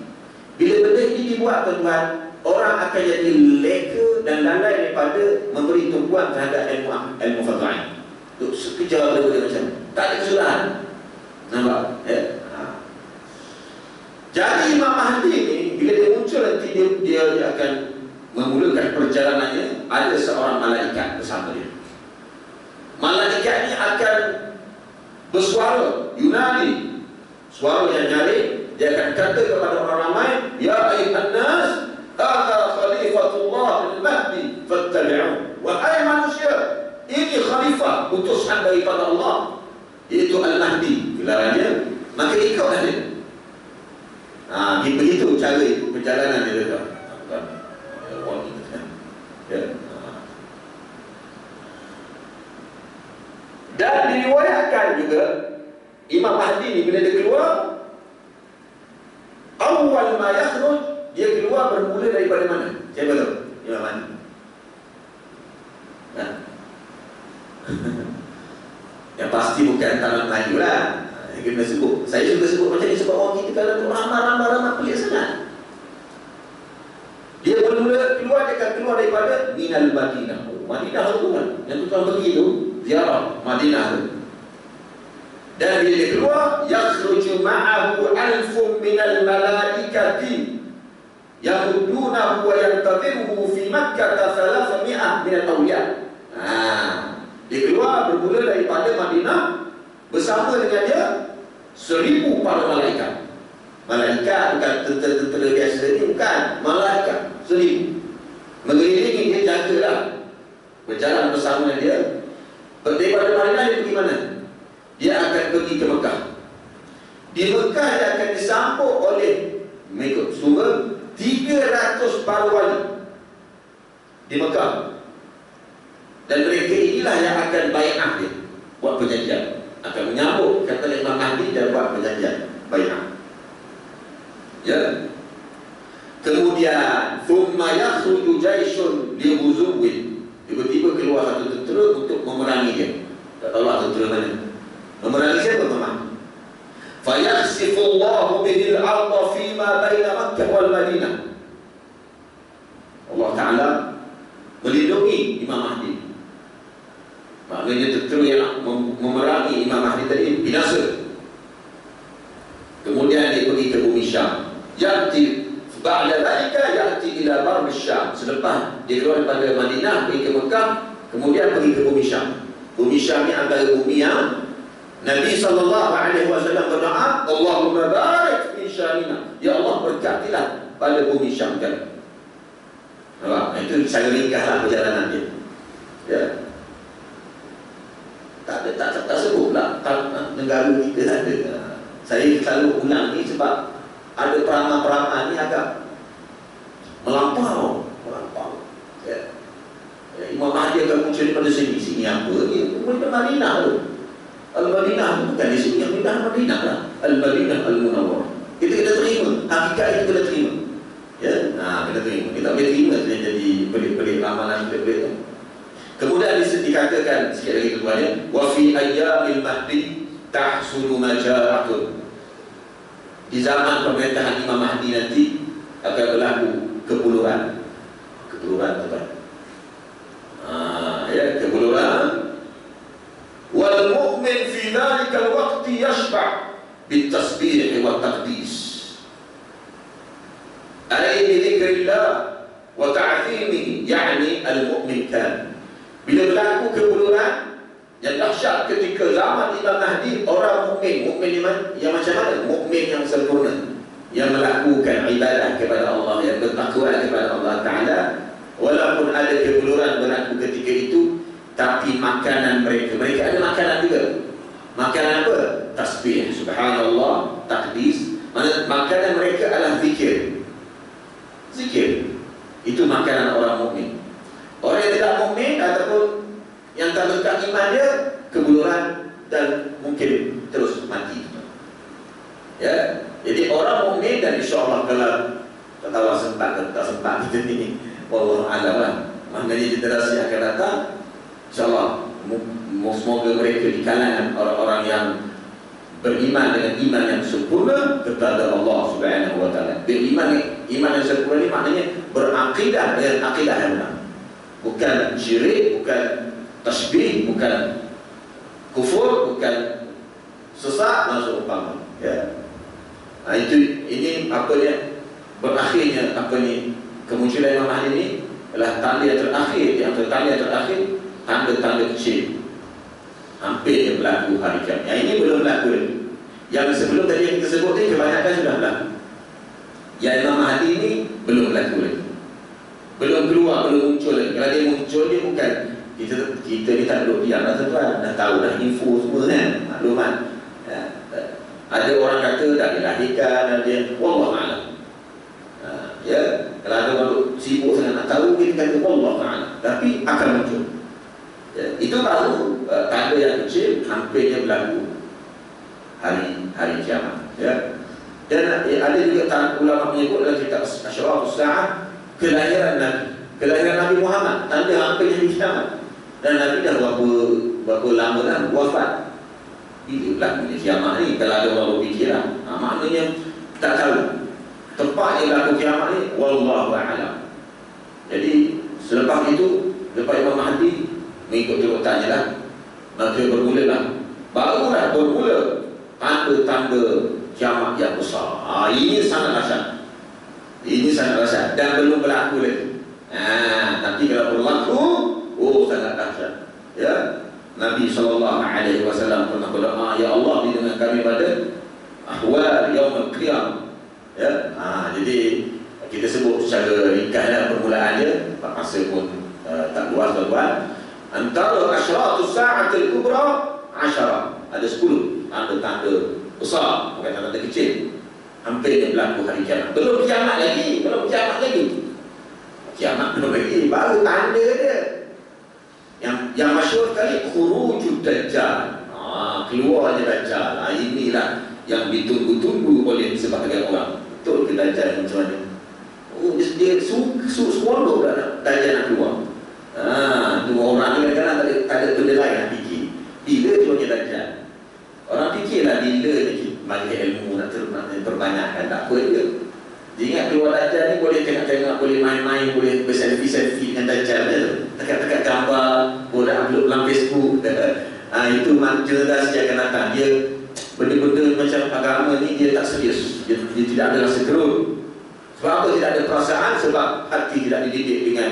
Bila benda ini dibuat tuan-tuan, orang akan jadi leka dan lalai daripada memberi tumpuan terhadap ilmu fadha'in. Untuk sekejap benda macam tak ada kesalahan. Nampak? Jadi Imam Mahdi ni bila dia muncul nanti dia akan memulakan perjalanannya. Ada seorang malaikat bersama dia. Malaikat ni akan bersuara Yunani, suara yang nyaring. Dia akan kata kepada orang ramai, ya ayyuhan nas, hadza khalifatullah al-Mahdi fattabi'uhu. Wahai manusia, ini khalifah utusan daripada Allah, iaitu Al-Mahdi. Gelarnya, maka ikutlah dia. Begitu cara perjalanan dia. Dan diriwayatkan juga Imam Mahdi ni bila dia keluar, awal ma yakhruj, dia keluar bermula daripada mana? Siapa tahu? Imam Mahdi. Yang pasti bukan tanah Melayu lah. Kena sebut. Saya suka sebut macam ni sebab orang kita kalau ramai pelik sangat. Dia bermula keluar, dia akan keluar daripada Minal Madinah. Madinah tu kan, yang tuan pergi tu ziarah Madinah tu. Dan bila dia keluar, yakhruju ma'ahu alfun minal malaikati yahudunahu wa yantadhiruhu fi Makkah 300 minal awliya. Dia keluar bermula daripada Madinah, bersama dengan dia 1000 para malaikat. Malaikat bukan tentera biasa ni, bukan. Malaikat 1000 mengelilingi dia, jagalah, berjalan bersama dia. Daripada Madinah dia pergi mana? Dia akan pergi ke Mekah. Di Mekah dia akan disambut oleh, mengikut sumber, 300 para wali di Mekah. Dan mereka inilah yang akan bai'ah dia, buat perjanjian, akan menyambut kata Imam Mahdi dan buat perjanjian bai'ah. Ya. Kemudian thumma yakhruju jaisyun li ghuzuwin, tiba-tiba keluar satu tentera untuk memerangi dia. Tak tahu lah tentera mana. Memerangi siapa teman? Fayakhsifullahu bihil arda fima baina Makkah wal Madinah. Allah Ta'ala melindungi Imam Mahdi. Maknanya tentera yang nak memerangi Imam Mahdi tadi binasa. Kemudian dia pergi ke bumi Syam. Ya'ti ba'da dhalika ya'ti ila barb Syam. Selepas dia keluar daripada Madinah pergi ke Mekah, kemudian pergi ke bumi Syam. Bumi Syam ni antara bumi yang Nabi SAW berdoa, Allahumma barik fi Syamina, ya Allah berkatilah pada bumi Syam kami. Itu saya ringkaslah perjalanan dia. Ya. Tak sebutlah negara kita ada. Saya selalu ulang ni sebab ada peramah-peramah ni agak melampau. Ya. Imam Mahdi akan muncul pada sini apa ni? Mungkin Madinah tu. Al-Madinah tu bukan di sini, yang Madinah lah. Al-Madinah Al-Munawwarah. Kita terima, hakikat itu kita terima. Ya, kita terima. Kita boleh terima jadi pelik-pelik ramalan pelik-pelik tu. Kemudian dikatakan sikit lagi keduanya, wa fi ayyamil mahdi tahsulu maja'atun. Di zaman pemerintahan Imam Mahdi nanti akan berlaku kebuluran. Kebuluran tu kan. Ya, kebuluran. Wal mu'min fi dhalika al-waqti yashba' bit tasbih wa taqdis. Ay bi dzikrillah wa ta'zimihi, yani al-mu'min kan. Bila berlaku kebuluran yang dahsyat ketika zaman Imam Mahdi, orang mukmin yang macam mana? Mukmin yang sempurna, yang melakukan ibadah kepada Allah, yang bertakwa kepada Allah Ta'ala. Walaupun ada kebuluran berlaku ketika itu, tapi makanan mereka ada makanan juga. Makanan apa? Tasbih, subhanallah, takdis. Makanan mereka adalah zikir. Zikir itu makanan orang mukmin. Orang yang tidak mukmin ataupun yang tak dekat iman dia, kebuluran dan mungkin terus mati. Ya, jadi orang mukmin, dan insya-Allah kalau tak tahu sempat ke tak sempat kita ni, wallahu a'lam lah. Maknanya generasi akan datang, insya-Allah semoga mereka di kalangan orang-orang yang beriman dengan iman yang sempurna kepada Allah Subhanahu wa taala. Beriman iman yang sempurna ni maknanya berakidah dengan akidah yang benar. Bukan syirik, bukan tasbih, bukan kufur, bukan sesat, masuk umpama. Ya. Ini apa dia berakhirnya apa ni kemunculan Imam Mahdi ini adalah tanda yang terakhir. Yang tanda yang terakhir, tanda-tanda kecil hampir yang berlaku hari kiamat. Yang ini belum berlaku lagi. Yang sebelum tadi yang kita sebut ni kebanyakan sudah berlaku. Yang Imam Mahdi ini belum berlaku lagi, belum keluar, belum muncul lagi. Kalau dia muncul, dia bukan kita ni tak duduk diam lah tuan, dah tahu dah info semua kan, maklumat. Ya. Ada orang kata dah dilahirkan, dan dia wallahu a'lam. Ya, kalau ada orang sibuk sangat nak tahu, kita kata wallahu a'lam, tapi akan muncul. Ya, itu baru tanda yang kecil hampirnya berlaku hari kiamat. Ya. Dan ada juga ulama menyebut dalam kitab Asyratus Sa'ah, kelahiran Nabi Muhammad, tanda hampir hari kiamat. Dan Nabi dah berapa lama dah wafat. Bila berlaku kiamat ni? Kalau ada orang berfikir lah, maknanya tak tahu tempat yang berlaku kiamat ni, wallahu a'lam. Jadi selepas itu, lepas Imam Mahdi mengikut turutannya lah, maka barulah bermula tanda-tanda kiamat yang besar. Ini sangat dahsyat. Ini sangat dahsyat dan belum berlaku lagi. Nanti kalau berlaku, sangat dahsyat. Ya, Nabi SAW pernah berdoa, ya Allah, bina kami pada ahwal yaumul qiyamah. Ya, jadi kita sebut secara ringkaslah permulaannya, masa pun tak luas tuan-tuan. Antara asyratus sa'atil kubra 10, ada 10 tanda-tanda besar, bukan tanda kecil. Hampir dia berlaku hari kiamat. Belum kiamat lagi. Kiamat belum lagi, baru tanda dia. Yang masyhur kali khurujud dajjal. Keluarnya dajjal. Inilah yang ditunggu-tunggu oleh sebahagian orang. Betul ke dajjal macam mana? Dia swallow dah dajjal nak keluar. Dua orang ni kadang-kadang tak ada benda lain nak fikir. Bila keluarnya dajjal? Orang fikirlah bila bagi ilmu nak terbanyakkan, tak apa dia. Dia ingat keluar dajjal ni boleh tengok-tengok, boleh main-main, boleh berselfie-selfie dengan dajjal je. Tekat-tekat gambar, boleh upload dalam Facebook. Itu cerdas dia akan datang. Dia benda-benda macam agama ni dia tak serius. Dia tidak ada rasa gerun. Sebab apa tidak ada perasaan? Sebab hati tidak dididik dengan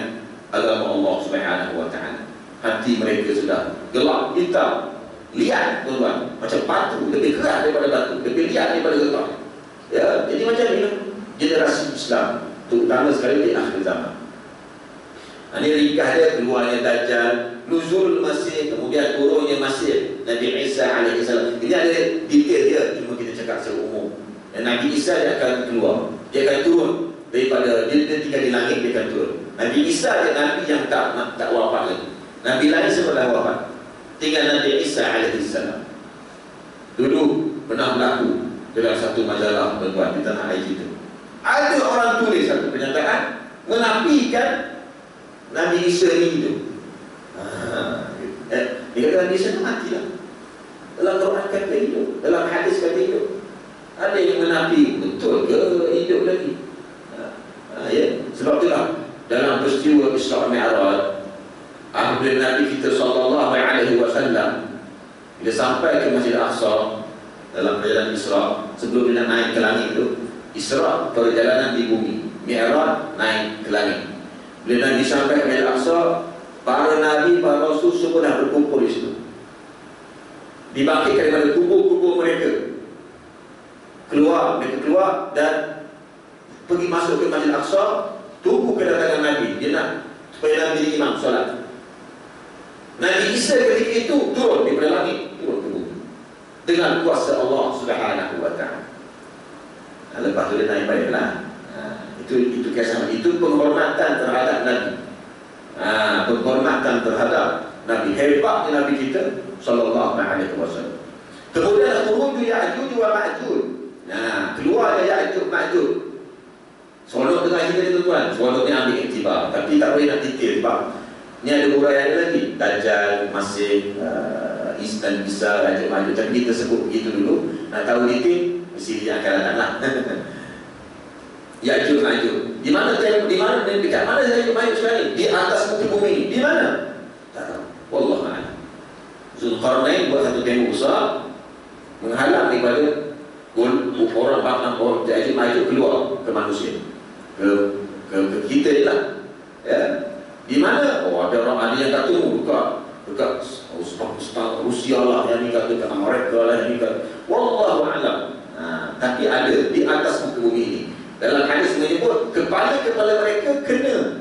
agama Allah Subhanahu wa taala. Hati mereka sudah gelap, hitam. liat tuan-tuan, macam batu, lebih keras daripada batu, lebih liat daripada getah. Ya, jadi macam ni generasi Islam, terutama sekali di akhir zaman. Ini ringkas dia, keluarnya Dajjal, nuzul Masih, kemudian turunnya Masih, Nabi Isa alaihissalam. Ini ada detail dia, cuma kita cakap secara umum. Dan Nabi Isa dia akan keluar, dia akan turun daripada, dia tinggal di langit, dia akan turun. Nabi Isa dia Nabi yang tak wafat lagi. Nabi lain sebelah wafat, tinggal Nabi Isa alaihissalam. Dulu pernah berlaku dalam satu majalah tuan-tuan di tanah air kita. Ada orang tulis satu pernyataan menafikan Nabi Isa ni itu. Dia kata Nabi Isa mati lah. Dalam Quran kata hidup, dalam hadis kata hidup. Ada yang menafi, betul ke hidup lagi? Ya, sebab itulah dalam peristiwa Isra Mi'raj, apabila Nabi kita sallallahu alaihi wasallam bila sampai ke Masjid Al-Aqsa dalam perjalanan Isra, sebelum dia naik ke langit itu, Isra perjalanan di bumi, Mi'raj naik ke langit. Bila Nabi sampai ke Masjid Al-Aqsa, para Nabi, para Rasul semua dah berkumpul di situ. Dibangkitkan daripada kubur-kubur mereka. Mereka keluar dan pergi masuk ke Masjid Al-Aqsa, tunggu kedatangan Nabi. Dia nak supaya Nabi jadi imam solat. Nabi Isa ketika itu turun daripada langit, turun ke bumi dengan kuasa Allah Subhanahu wa ta'ala. Lepas tu dia naik baiklah. Itu kisah, itu penghormatan terhadap Nabi. Penghormatan terhadap Nabi, hebatnya Nabi kita sallallahu alaihi wasallam. Kemudian khuruj Ya'juj wa Ma'juj. Keluarnya Ya'juj Ma'juj. Seronok dengan kita ni tuan-tuan, seronok ni ambil iktibar, tapi tak boleh nak detail sebab ni ada uraian lagi. Dajjal, Masih, Islam Isa, Ya'juj Ma'juj. Tapi kita sebut begitu dulu. Nak tahu detail, mesti dia akan datang lah. Ya'juj Ma'juj. Di mana dekat mana Ya'juj Ma'juj sekarang ni? Di atas muka bumi. Di mana? Tak tahu. Wallahu a'lam. Zulkarnain buat satu tembok besar menghalang daripada orang bakal orang Ya'juj Ma'juj keluar ke manusia, ke kita ni lah. Ya. Di mana? Ada orang yang kata dekat Rusia lah, yang ni kata dekat Amerika lah, yang ni kata wallahu a'lam. Tapi ada di atas muka bumi ini. Dalam hadis menyebut kepala-kepala mereka kena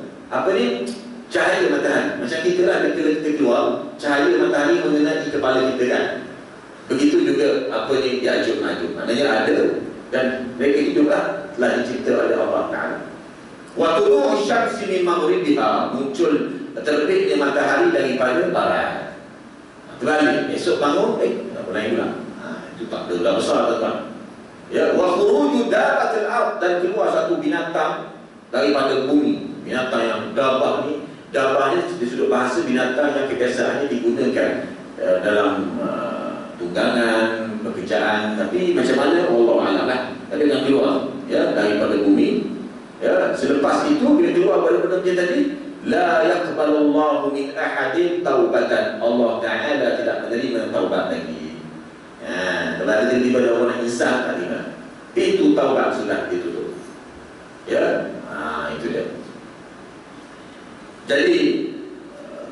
cahaya matahari. Macam kita lah, kita keluar, cahaya matahari mengenai kepala kita kan. Begitu juga Ya'juj Ma'juj. Maknanya ada, dan mereka hiduplah telah dicipta oleh Allah Ta'ala. Wa tulu'u syamsi min maghribiha, muncul terbitnya matahari daripada barat. Terbalik, esok bangun, tak pernah pula. Itu tak ada dah besar tuan-tuan. Ya, wa khuruju dabbatil ard, dan keluar satu binatang daripada bumi. Binatang yang dabbah ni, dabbah ni di sudut bahasa binatang yang kebiasaannya digunakan dalam tunggangan, pekerjaan, tapi macam mana Allah Alam lah. Tapi yang keluar ya daripada bumi. Ya, selepas itu bila keluar benda-benda macam tadi, la yaqbalullahu min ahadin taubatan. Allah Ta'ala tidak menerima taubat lagi. Kalau ada tiba-tiba orang insaf tak terima, pintu taubat sudah ditutup. Ya, itu dia. Jadi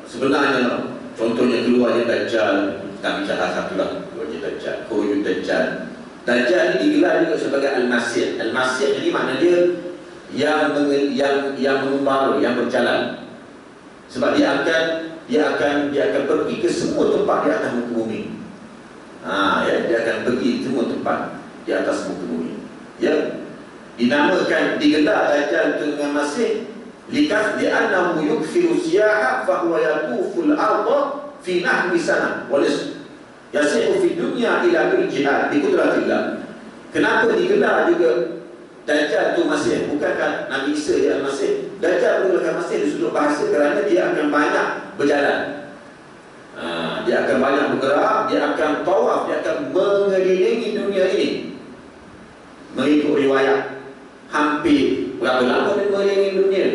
sebenarnya contohnya keluarnya Dajjal, kami bicara satu lah, keluarnya Dajjal, khurujud Dajjal. Dajjal ini digelar juga sebagai Al-Masih. Al-Masih jadi makna dia yang mengembara, yang berjalan. Sebab dia akan pergi ke semua tempat di atas muka bumi. Dia akan pergi semua tempat di atas muka bumi. Ya, dinamakan, digelar Dajjal itu dengan Masih li'annahu yukfiru siyaha fa huwa yatuful arda fi nahwi sana wa yasihu fi dunya ila al-jihad bi qudratillah. Kenapa digelar juga Dajjal itu Masih? Bukankah Nabi Isa dia Masih? Dajjal menggunakan Masih di sudut bahasa kerana dia akan banyak berjalan. Dia akan banyak bergerak, dia akan tawaf, dia akan mengelilingi dunia ini. Mengikut riwayat, hampir berapa lama dia mengelilingi dunia?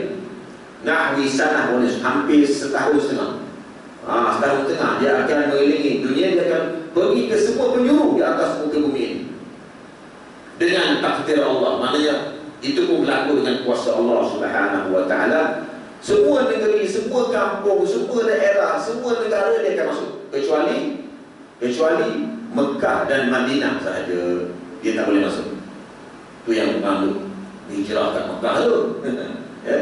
Nahwi sanah, hampir setahun setengah. Setahun setengah dia akan mengelilingi dunia, dia akan pergi ke semua penjuru di atas muka bumi ini dengan takdir Allah. Maknanya itu pun berlaku dengan kuasa Allah Subhanahu wa ta'ala. Semua negeri, semua kampung, semua daerah, semua negara dia akan masuk, kecuali kecuali Mekah dan Madinah sahaja dia tak boleh masuk. Itu yang mengambil hijrah ke Mekah tu. Ya.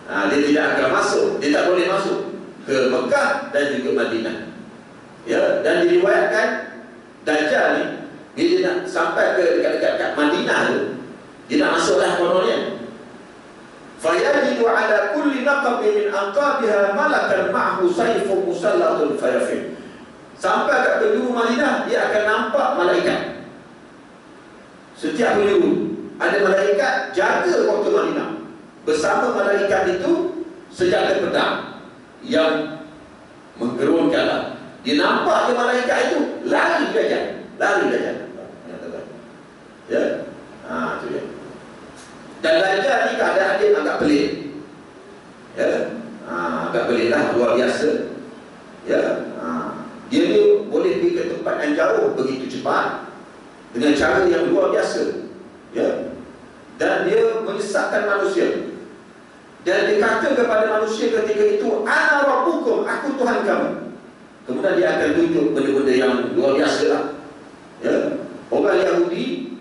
Dia tidak akan masuk, dia tak boleh masuk ke Mekah dan juga Madinah. Ya, dan diriwayatkan Dajjal ni bila dia nak sampai ke dekat Madinah tu, dia nak masuklah kononnya. Fayajidu ala kulli naqabin min anqabiha malakan ma'hu sayfun musallatun fayafin. Sampai kat penjuru Madinah, dia akan nampak malaikat. Setiap penjuru ada malaikat jaga kota Madinah. Bersama malaikat itu senjata pedang yang menggerunkan. Dia nampak je malaikat itu, lari Dajjal. Ya, itu dia. Dan Dajjal ni keadaan dia agak pelik. Ya, agak pelik lah, luar biasa. Ya, dia ni boleh pergi ke tempat yang jauh begitu cepat dengan cara yang luar biasa. Ya, dan dia menyesatkan manusia. Dan dia kata kepada manusia ketika itu, ana rabbukum, aku Tuhan kamu. Kemudian dia akan tunjuk benda-benda yang luar biasa lah. Ya, orang Yahudi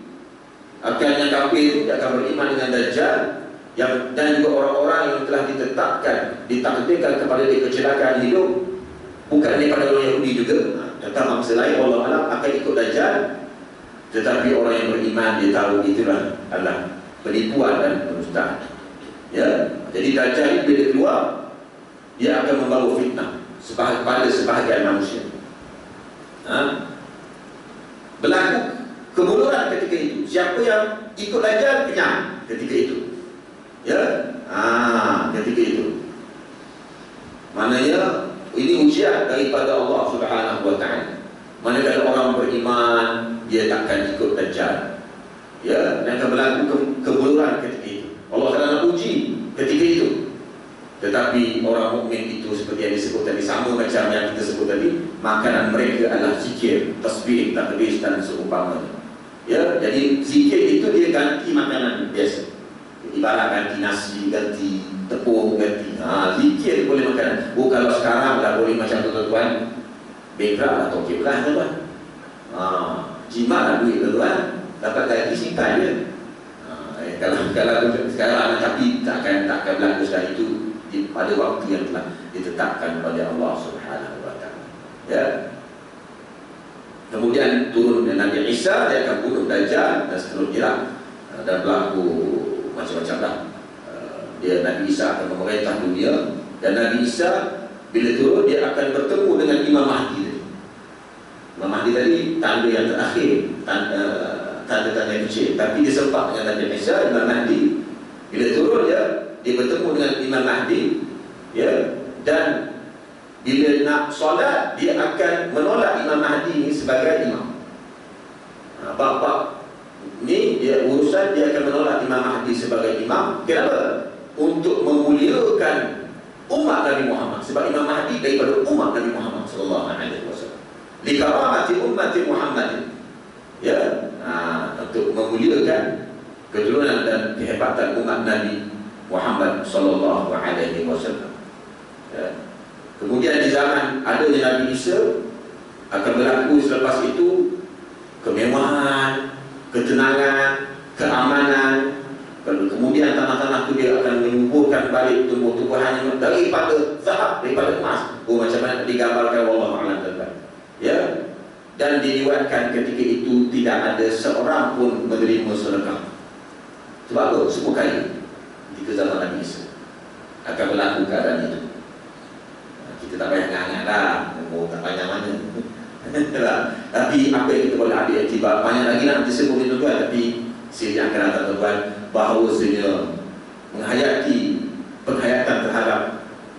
akan yang kafir itu dia akan beriman dengan Dajjal dan juga orang-orang yang telah ditakdirkan kepada dia kecelakaan hidup bukan daripada orang Yahudi juga, tentang bangsa lain Allah Alam akan ikut Dajjal. Tetapi orang yang beriman dia tahu itulah adalah penipuan dan pendustaan. Ya, jadi Dajjal ini bila keluar dia akan membawa fitnah pada sebahagian manusia. Berlaku kemunduran ketika itu. Siapa yang ikut Dajjal kenyang ketika itu. Ya, ketika itu. Maknanya ini ujian daripada Allah Subhanahu wa taala. Manakala orang beriman dia takkan ikut Dajjal. Ya, dan akan berlaku kemunduran ketika itu. Allah Taala uji ketika itu. Tetapi orang mukmin itu seperti yang disebut tadi, sama macam yang kita sebut tadi, makanan mereka adalah zikir, tasbih, takbir dan seumpamanya. Ya, jadi zikir itu dia ganti makanan biasa. Ibarat ganti nasi, ganti tepung, ganti. Zikir boleh makanan. Kalau sekarang dah boleh macam tu tuan-tuan, bankrupt atau kiblah tuan-tuan. Jimat lah duit tuan-tuan, dapat gaji simpan je. Kalau sekarang tapi takkan berlaku sekali itu pada waktu yang telah ditetapkan oleh Allah Subhanahu wa taala. Ya. Kemudian turun Nabi Isa, dia akan bunuh Dajjal dan seterusnya dan berlaku macam-macam dah. Nabi Isa akan memerintah dunia dan Nabi Isa bila turun dia akan bertemu dengan Imam Mahdi tadi. Imam Mahdi tadi tanda yang terakhir, tanda-tanda kecil, tapi dia sempat dengan Nabi Isa. Imam Mahdi bila turun dia bertemu dengan Imam Mahdi, ya, dan bila nak solat dia akan menolak Imam Mahdi ini sebagai imam. Bab-bab ni dia urusan dia akan menolak Imam Mahdi sebagai imam. Kenapa? Untuk memuliakan umat Nabi Muhammad, sebab Imam Mahdi daripada umat Nabi Muhammad sallallahu alaihi wasallam. Li karamati ummati Muhammad. Ya, untuk memuliakan keturunan dan kehebatan umat Nabi Muhammad sallallahu alaihi wasallam. Ya. Kemudian di zaman adanya Nabi Isa akan berlaku selepas itu kemewahan, ketenangan, keamanan. Kemudian tanah-tanah itu dia akan menyuburkan balik tumbuh-tumbuhan daripada zahab, daripada emas. Macam mana digambarkan wallahu a'lam. Ya. Dan diriwayatkan ketika itu tidak ada seorang pun menerima sedekah. Sebab apa? Semua kaya. Ketika zaman Nabi Isa akan berlaku keadaan itu. Kita tak payah ingat dah, tak banyak mana. Tapi apa yang kita boleh ambil iktibar, banyak lagi nak disebut itu tuan. Tapi saya akan datang tuan bahawasanya menghayati penghayatan terhadap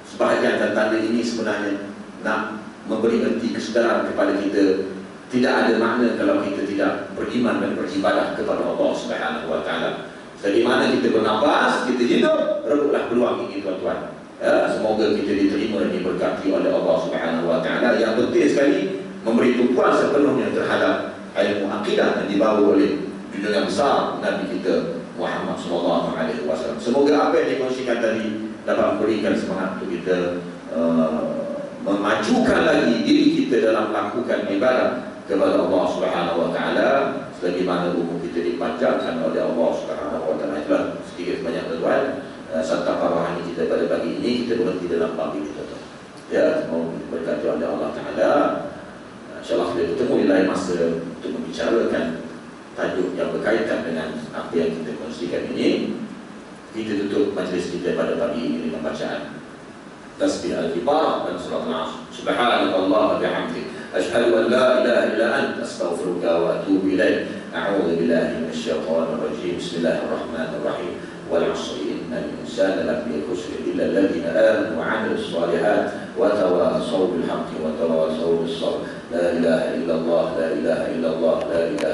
sebahagian tanda ini sebenarnya nak memberi erti kesedaran kepada kita. Tidak ada makna kalau kita tidak beriman dan beribadah kepada Allah Subhanahu wa taala. Bagaimana kita bernafas, kita hidup, rebutlah peluang ini tuan-tuan. Ya, semoga kita diterima dan diberkati oleh Allah Subhanahu wa taala. Yang penting sekali memberi tumpuan sepenuhnya terhadap ilmu akidah yang dibawa oleh junjungan besar Nabi kita Muhammad sallallahu alaihi wasallam. Semoga apa yang dikongsikan tadi dapat memberikan semangat untuk kita memajukan lagi diri kita dalam melakukan ibadah kepada Allah Subhanahu wa taala sebagaimana umur kita dipanjangkan oleh Allah Subhanahu wa taala. Itulah sedikit banyak tuan serta rohani kita pada pagi ini. Kita berhenti dalam bab ini tuan. Ya, mau berkata oleh Allah taala. InsyaAllah kita bertemu di lain masa untuk membicarakan tajuk yang berkaitan dengan apa yang kita kongsikan ini. Kita tutup majlis kita pada pagi ini dengan bacaan tasbih al-kibar dan surah al-asr. Subhanallah wa bihamdihi asyhadu an la ilaha illa anta astaghfiruka wa atubu ilaik. A'udzu billahi minasyaitonir rajim. Bismillahirrahmanirrahim. Wal 'asri innal insana lafi khusr illa alladhina amanu wa 'amilus shalihat wa tawassaw bil haqqi wa tawassaw bis sabr. La ilaha illallah, la ilaha illallah, la ilaha